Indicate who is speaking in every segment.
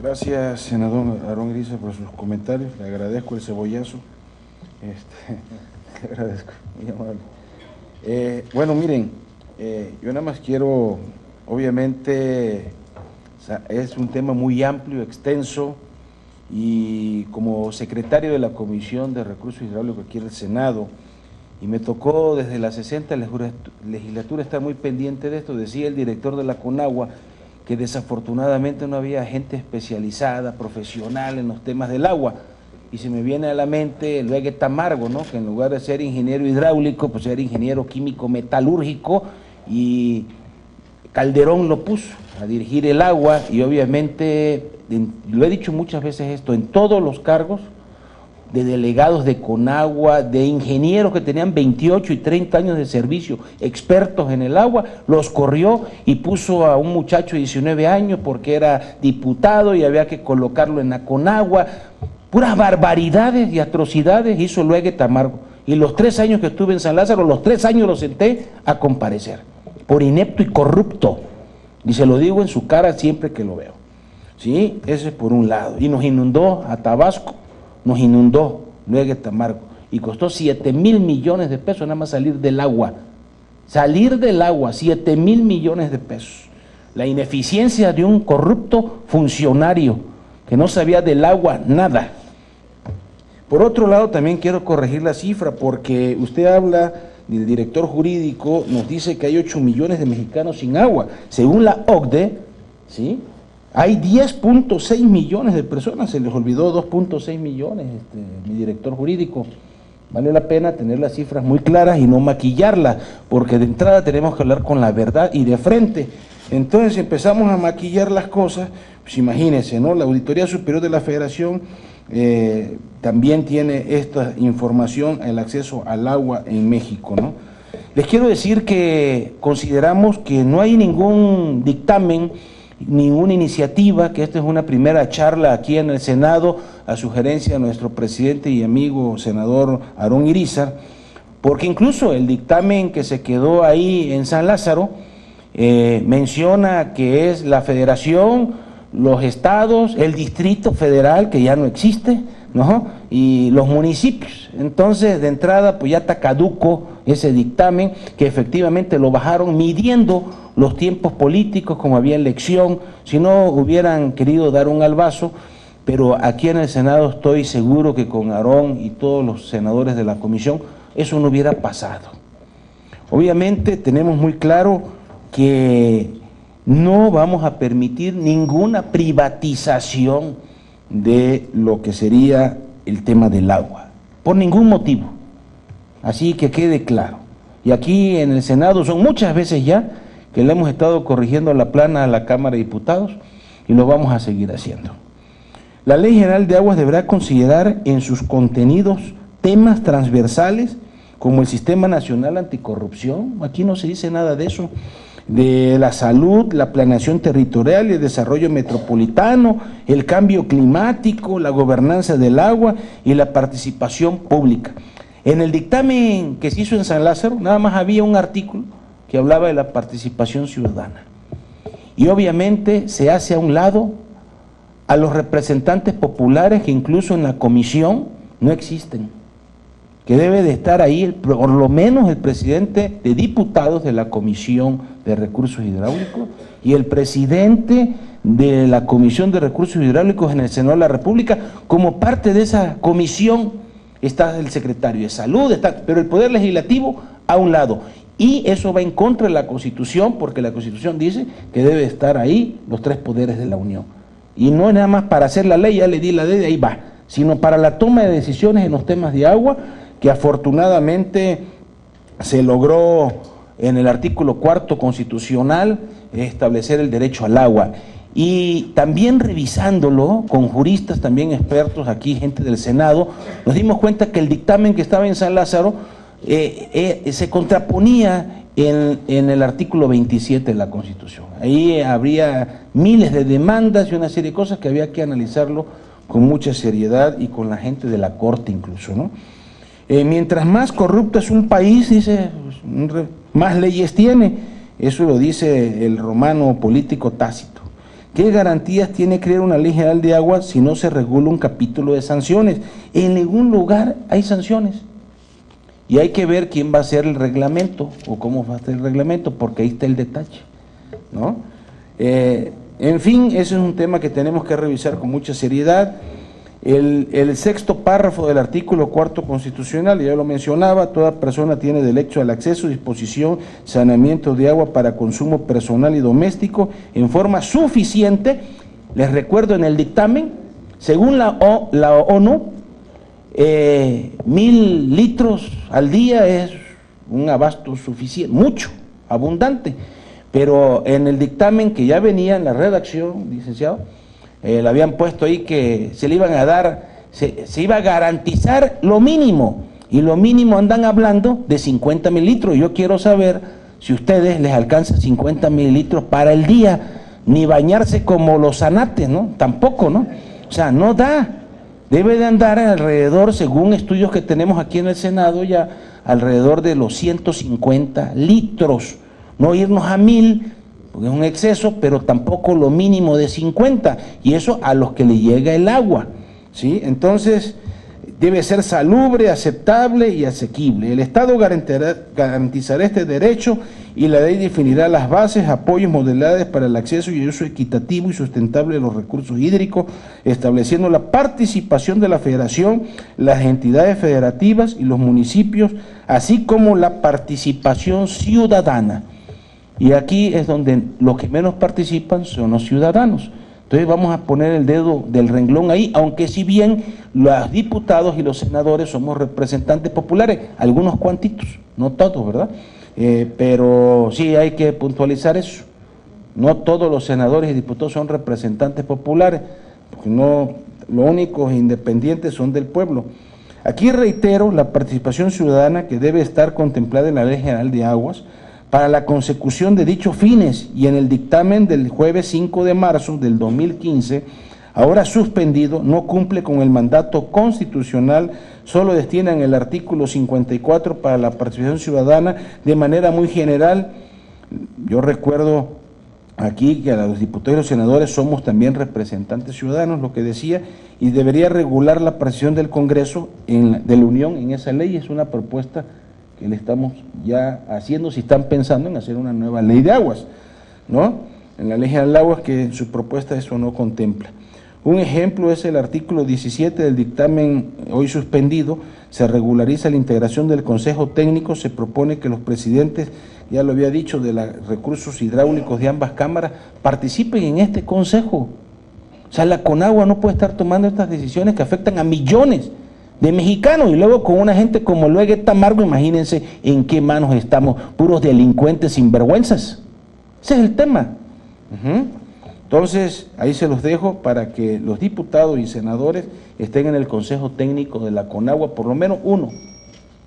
Speaker 1: Gracias, senador Aarón Irizar, por sus comentarios. Le agradezco el cebollazo. Le agradezco, muy amable. Bueno, miren, yo nada más quiero, obviamente, es un tema muy amplio, extenso, y como secretario de la Comisión de Recursos Hidráulicos aquí en el Senado, y me tocó desde la 60 legislatura estar muy pendiente de esto. Decía el director de la CONAGUA que desafortunadamente no había gente especializada, profesional en los temas del agua, y se me viene a la mente el Luege Tamargo, ¿no? Que en lugar de ser ingeniero hidráulico, pues era ingeniero químico metalúrgico, y Calderón lo puso a dirigir el agua, y obviamente, lo he dicho muchas veces esto, en todos los cargos, de delegados de CONAGUA, de ingenieros que tenían 28 y 30 años de servicio, expertos en el agua, los corrió y puso a un muchacho de 19 años porque era diputado y había que colocarlo en la CONAGUA. Puras barbaridades y atrocidades hizo Luege Tamargo. Y los 3 años que estuve en San Lázaro, los 3 años lo senté a comparecer, por inepto y corrupto. Y se lo digo en su cara siempre que lo veo. ¿Sí? Ese es por un lado. Y nos inundó a Tabasco. Nos inundó Luege Tamargo y costó 7,000 millones de pesos nada más salir del agua. Salir del agua, 7,000 millones de pesos. La ineficiencia de un corrupto funcionario que no sabía del agua nada. Por otro lado, también quiero corregir la cifra, porque usted habla del director jurídico, nos dice que hay 8 millones de mexicanos sin agua. Según la OCDE, ¿sí?, hay 10.6 millones de personas, se les olvidó 2.6 millones, mi director jurídico. Vale la pena tener las cifras muy claras y no maquillarlas, porque de entrada tenemos que hablar con la verdad y de frente. Entonces empezamos a maquillar las cosas, pues imagínense, ¿no? La Auditoría Superior de la Federación también tiene esta información, el acceso al agua en México, ¿no? Les quiero decir que consideramos que no hay ningún dictamen, ninguna iniciativa, que esta es una primera charla aquí en el Senado a sugerencia de nuestro presidente y amigo senador Aarón Irizar, porque incluso el dictamen que se quedó ahí en San Lázaro menciona que es la federación, los estados, el Distrito Federal, que ya no existe, ¿no?, y los municipios. Entonces, de entrada, pues ya está caduco ese dictamen, que efectivamente lo bajaron midiendo los tiempos políticos, como había elección, si no hubieran querido dar un albazo, pero aquí en el Senado estoy seguro que con Aarón y todos los senadores de la comisión, eso no hubiera pasado. Obviamente tenemos muy claro que no vamos a permitir ninguna privatización de lo que sería el tema del agua, por ningún motivo, así que quede claro. Y aquí en el Senado son muchas veces ya que le hemos estado corrigiendo la plana a la Cámara de Diputados y lo vamos a seguir haciendo. La Ley General de Aguas deberá considerar en sus contenidos temas transversales como el Sistema Nacional Anticorrupción, aquí no se dice nada de eso, de la salud, la planeación territorial y el desarrollo metropolitano, el cambio climático, la gobernanza del agua y la participación pública. En el dictamen que se hizo en San Lázaro, nada más había un artículo que hablaba de la participación ciudadana. Y obviamente se hace a un lado a los representantes populares que incluso en la comisión no existen, que debe de estar ahí por lo menos el presidente de diputados de la Comisión de Recursos Hidráulicos y el presidente de la Comisión de Recursos Hidráulicos en el Senado de la República. Como parte de esa comisión está el secretario de Salud, pero el Poder Legislativo a un lado. Y eso va en contra de la Constitución, porque la Constitución dice que debe estar ahí los 3 poderes de la Unión. Y no es nada más para hacer la ley, ya le di la ley, ahí va, sino para la toma de decisiones en los temas de agua, que afortunadamente se logró en el artículo 4º constitucional establecer el derecho al agua. Y también revisándolo con juristas también expertos, aquí gente del Senado, nos dimos cuenta que el dictamen que estaba en San Lázaro se contraponía en el artículo 27 de la Constitución. Ahí habría miles de demandas y una serie de cosas que había que analizarlo con mucha seriedad y con la gente de la Corte incluso, ¿no? Mientras más corrupto es un país, dice, más leyes tiene. Eso lo dice el romano político Tácito. ¿Qué garantías tiene crear una ley general de agua si no se regula un capítulo de sanciones? En ningún lugar hay sanciones. Y hay que ver quién va a hacer el reglamento o cómo va a ser el reglamento, porque ahí está el detalle, ¿no? En fin, ese es un tema que tenemos que revisar con mucha seriedad. El sexto párrafo del artículo 4 constitucional, ya lo mencionaba, toda persona tiene derecho al acceso, disposición, saneamiento de agua para consumo personal y doméstico en forma suficiente. Les recuerdo en el dictamen, según la ONU, 1000 litros al día es un abasto suficiente, mucho, abundante, pero en el dictamen que ya venía en la redacción, licenciado, le habían puesto ahí que se le iban a dar, se iba a garantizar lo mínimo, y lo mínimo andan hablando de 50 mililitros. Yo quiero saber si a ustedes les alcanza 50 mililitros para el día, ni bañarse como los zanates, ¿no? Tampoco, ¿no? O sea, no da. Debe de andar alrededor, según estudios que tenemos aquí en el Senado, ya alrededor de los 150 litros. No irnos a 1000, porque es un exceso, pero tampoco lo mínimo de 50, y eso a los que le llega el agua, ¿sí? Entonces, debe ser salubre, aceptable y asequible. El Estado garantizará este derecho y la ley definirá las bases, apoyos, modalidades para el acceso y uso equitativo y sustentable de los recursos hídricos, estableciendo la participación de la Federación, las entidades federativas y los municipios, así como la participación ciudadana. Y aquí es donde los que menos participan son los ciudadanos. Entonces vamos a poner el dedo del renglón ahí, aunque si bien los diputados y los senadores somos representantes populares, algunos cuantitos, no todos, ¿verdad? Pero sí hay que puntualizar eso. No todos los senadores y diputados son representantes populares, porque no, los únicos independientes son del pueblo. Aquí reitero la participación ciudadana que debe estar contemplada en la Ley General de Aguas para la consecución de dichos fines, y en el dictamen del jueves 5 de marzo del 2015, ahora suspendido, no cumple con el mandato constitucional, solo destinan el artículo 54 para la participación ciudadana de manera muy general. Yo recuerdo aquí que a los diputados y los senadores somos también representantes ciudadanos, lo que decía, y debería regular la participación del Congreso de la Unión en esa ley. Es una propuesta que le estamos ya haciendo, si están pensando en hacer una nueva ley de aguas, ¿no? En la ley general de aguas, que en su propuesta eso no contempla. Un ejemplo es el artículo 17 del dictamen hoy suspendido. Se regulariza la integración del Consejo Técnico, se propone que los presidentes, ya lo había dicho, de los recursos hidráulicos de ambas cámaras participen en este consejo. O sea, la Conagua no puede estar tomando estas decisiones que afectan a millones de mexicanos, y luego con una gente como Luege Tamargo, imagínense en qué manos estamos, puros delincuentes sinvergüenzas. Ese es el tema. Entonces, ahí se los dejo para que los diputados y senadores estén en el Consejo Técnico de la Conagua, por lo menos uno,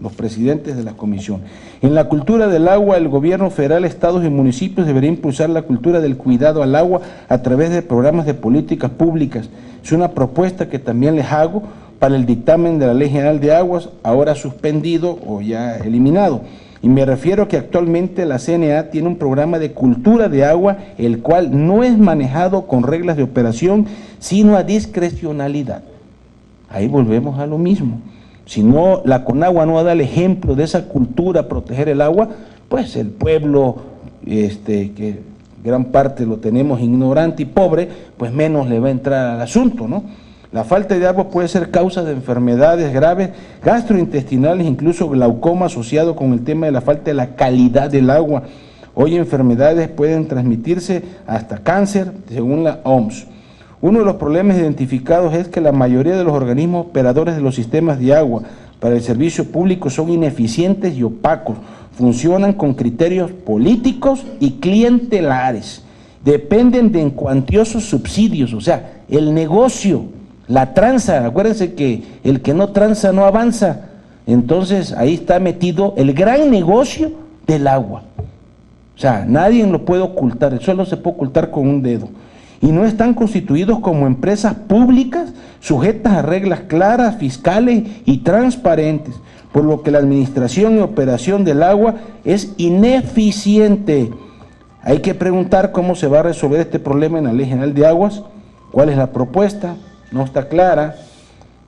Speaker 1: los presidentes de la comisión. En la cultura del agua, el gobierno federal, estados y municipios debería impulsar la cultura del cuidado al agua a través de programas de políticas públicas. Es una propuesta que también les hago para el dictamen de la Ley General de Aguas, ahora suspendido o ya eliminado. Y me refiero a que actualmente la CNA tiene un programa de cultura de agua, el cual no es manejado con reglas de operación, sino a discrecionalidad. Ahí volvemos a lo mismo. Si no, la Conagua no da el ejemplo de esa cultura, proteger el agua, pues el pueblo, que gran parte lo tenemos ignorante y pobre, pues menos le va a entrar al asunto, ¿no? La falta de agua puede ser causa de enfermedades graves, gastrointestinales, incluso glaucoma asociado con el tema de la falta de la calidad del agua. Hoy enfermedades pueden transmitirse hasta cáncer, según la OMS. Uno de los problemas identificados es que la mayoría de los organismos operadores de los sistemas de agua para el servicio público son ineficientes y opacos, funcionan con criterios políticos y clientelares, dependen de cuantiosos subsidios, o sea, el negocio, la tranza. Acuérdense que el que no tranza no avanza. Entonces ahí está metido el gran negocio del agua. O sea, nadie lo puede ocultar, solo se puede ocultar con un dedo. Y no están constituidos como empresas públicas sujetas a reglas claras, fiscales y transparentes, por lo que la administración y operación del agua es ineficiente. Hay que preguntar cómo se va a resolver este problema en la Ley General de Aguas, cuál es la propuesta, no está clara.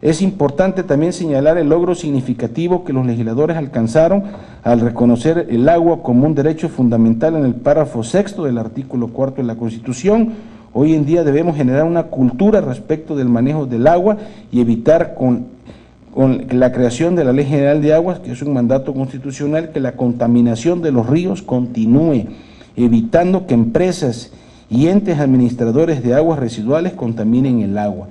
Speaker 1: Es importante también señalar el logro significativo que los legisladores alcanzaron al reconocer el agua como un derecho fundamental en el párrafo 6º del artículo 4 de la Constitución. Hoy en día debemos generar una cultura respecto del manejo del agua y evitar con la creación de la Ley General de Aguas, que es un mandato constitucional, que la contaminación de los ríos continúe, evitando que empresas y entes administradores de aguas residuales contaminen el agua.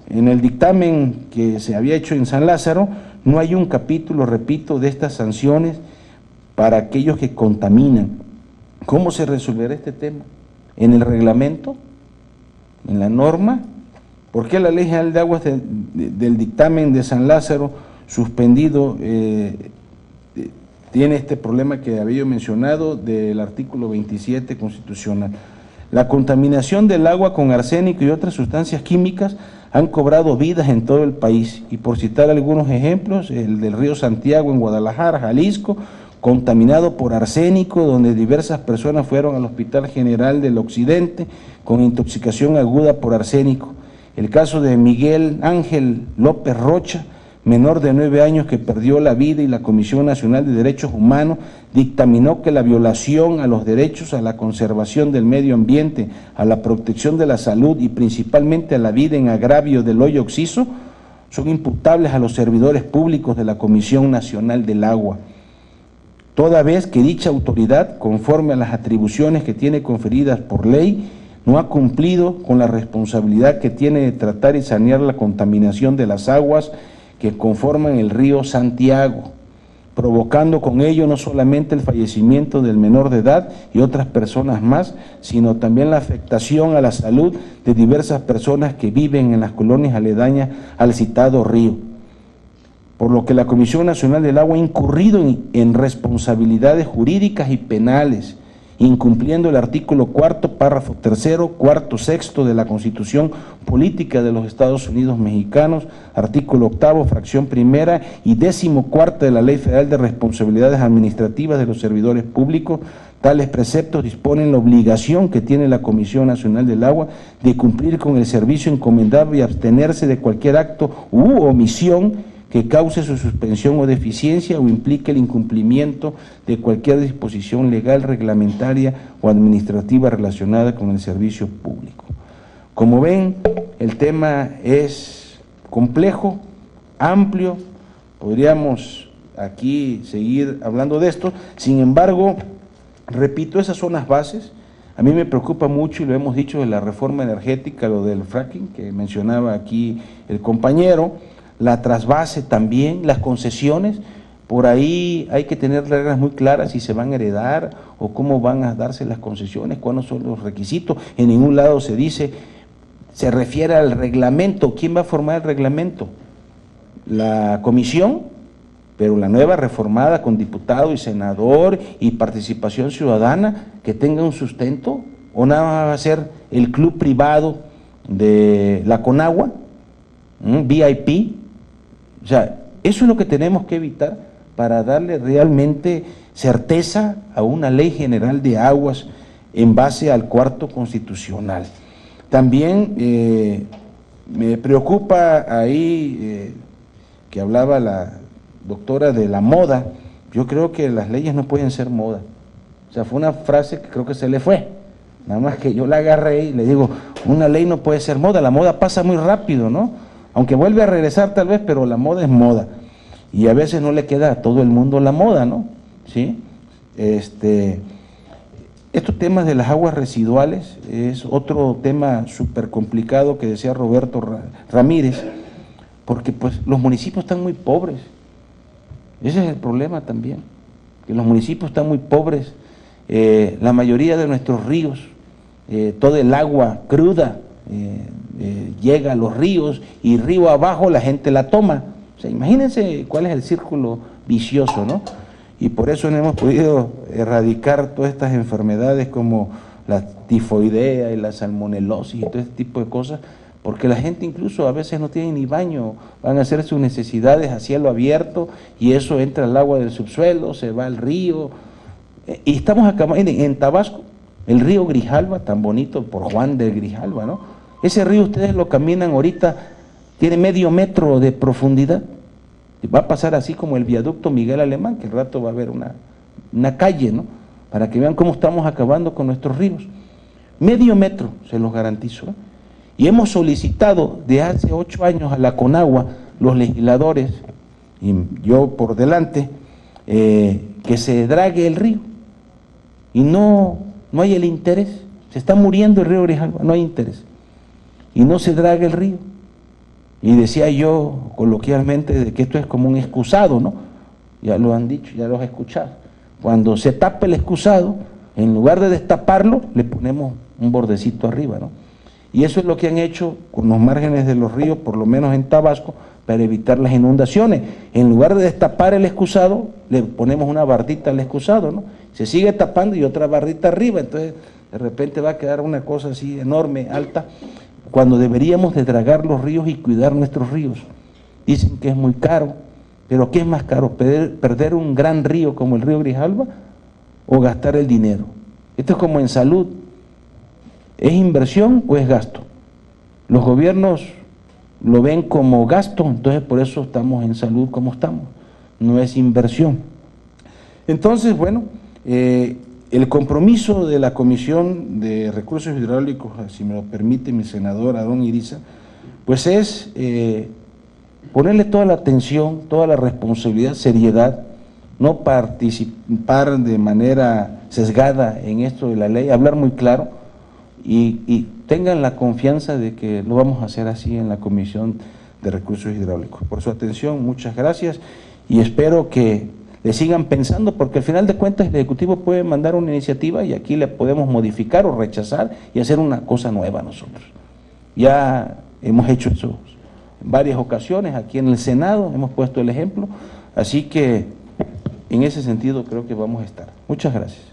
Speaker 1: En el dictamen que se había hecho en San Lázaro, no hay un capítulo, repito, de estas sanciones para aquellos que contaminan. ¿Cómo se resolverá este tema? ¿En el reglamento? ¿En la norma? ¿Por qué la Ley General de Aguas del dictamen de San Lázaro suspendido tiene este problema que había mencionado del artículo 27 constitucional? La contaminación del agua con arsénico y otras sustancias químicas han cobrado vidas en todo el país, y por citar algunos ejemplos, el del río Santiago en Guadalajara, Jalisco, contaminado por arsénico, donde diversas personas fueron al Hospital General del Occidente con intoxicación aguda por arsénico. El caso de Miguel Ángel López Rocha, menor de 9 años que perdió la vida, y la Comisión Nacional de Derechos Humanos dictaminó que la violación a los derechos a la conservación del medio ambiente, a la protección de la salud y principalmente a la vida en agravio del hoyo Oxiso son imputables a los servidores públicos de la Comisión Nacional del Agua, toda vez que dicha autoridad, conforme a las atribuciones que tiene conferidas por ley, no ha cumplido con la responsabilidad que tiene de tratar y sanear la contaminación de las aguas que conforman el río Santiago, provocando con ello no solamente el fallecimiento del menor de edad y otras personas más, sino también la afectación a la salud de diversas personas que viven en las colonias aledañas al citado río. Por lo que la Comisión Nacional del Agua ha incurrido en responsabilidades jurídicas y penales, incumpliendo el artículo 4º, párrafo 3º, 4º, 6º de la Constitución Política de los Estados Unidos Mexicanos, artículo 8º, fracción primera y 14º de la Ley Federal de Responsabilidades Administrativas de los Servidores Públicos. Tales preceptos disponen la obligación que tiene la Comisión Nacional del Agua de cumplir con el servicio encomendado y abstenerse de cualquier acto u omisión que cause su suspensión o deficiencia o implique el incumplimiento de cualquier disposición legal, reglamentaria o administrativa relacionada con el servicio público. Como ven, el tema es complejo, amplio, podríamos aquí seguir hablando de esto. Sin embargo, repito, esas son las bases. A mí me preocupa mucho, y lo hemos dicho, de la reforma energética, lo del fracking que mencionaba aquí el compañero, la trasvase también, las concesiones. Por ahí hay que tener reglas muy claras si se van a heredar o cómo van a darse las concesiones, cuáles son los requisitos. En ningún lado se dice, se refiere al reglamento. ¿Quién va a formar el reglamento? La comisión, pero la nueva reformada con diputado y senador y participación ciudadana, que tenga un sustento, o nada más va a ser el club privado de la Conagua, VIP. O sea, eso es lo que tenemos que evitar para darle realmente certeza a una ley general de aguas en base al 4º constitucional. También me preocupa ahí que hablaba la doctora de la moda. Yo creo que las leyes no pueden ser moda. O sea, fue una frase que creo que se le fue. Nada más que yo la agarré y le digo, una ley no puede ser moda, la moda pasa muy rápido, ¿no? Aunque vuelve a regresar tal vez, pero la moda es moda. Y a veces no le queda a todo el mundo la moda, ¿no? ¿Sí? Estos temas de las aguas residuales es otro tema súper complicado que decía Roberto Ramírez, porque pues los municipios están muy pobres. Ese es el problema también, que los municipios están muy pobres. La mayoría de nuestros ríos, todo el agua cruda llega a los ríos, y río abajo la gente la toma. O sea, imagínense cuál es el círculo vicioso, ¿no? Y por eso no hemos podido erradicar todas estas enfermedades como la tifoidea y la salmonelosis y todo este tipo de cosas, porque la gente incluso a veces no tiene ni baño, van a hacer sus necesidades a cielo abierto y eso entra al agua del subsuelo, se va al río. Y estamos acá en Tabasco, El río Grijalva, tan bonito por Juan de Grijalva, ¿no? Ese río ustedes lo caminan ahorita, tiene medio metro de profundidad. Va a pasar así como el viaducto Miguel Alemán, que al rato va a haber una calle, ¿no? Para que vean cómo estamos acabando con nuestros ríos. Medio metro, se los garantizo, ¿eh? Y hemos solicitado de hace 8 años a la Conagua, los legisladores, y yo por delante, que se drague el río. Y no hay el interés. Se está muriendo el río Grijalva, no hay interés. Y no se draga el río. Y decía yo coloquialmente de que esto es como un excusado, ¿no? Ya lo han dicho, ya lo he escuchado. Cuando se tapa el excusado, en lugar de destaparlo, le ponemos un bordecito arriba, ¿no? Y eso es lo que han hecho con los márgenes de los ríos, por lo menos en Tabasco, para evitar las inundaciones. En lugar de destapar el excusado, le ponemos una bardita al excusado, ¿no? Se sigue tapando y otra bardita arriba, entonces de repente va a quedar una cosa así enorme, alta, cuando deberíamos de dragar los ríos y cuidar nuestros ríos. Dicen que es muy caro, pero ¿qué es más caro? ¿Perder un gran río como el río Grijalva o gastar el dinero? Esto es como en salud. ¿Es inversión o es gasto? Los gobiernos lo ven como gasto, entonces por eso estamos en salud como estamos, no es inversión. Entonces, bueno, el compromiso de la Comisión de Recursos Hidráulicos, si me lo permite mi senador Adón Iriza, pues es ponerle toda la atención, toda la responsabilidad, seriedad, no participar de manera sesgada en esto de la ley, hablar muy claro, y tengan la confianza de que lo vamos a hacer así en la Comisión de Recursos Hidráulicos. Por su atención, muchas gracias, y espero que le sigan pensando, porque al final de cuentas el Ejecutivo puede mandar una iniciativa y aquí le podemos modificar o rechazar y hacer una cosa nueva nosotros. Ya hemos hecho eso en varias ocasiones, aquí en el Senado hemos puesto el ejemplo, así que en ese sentido creo que vamos a estar. Muchas gracias.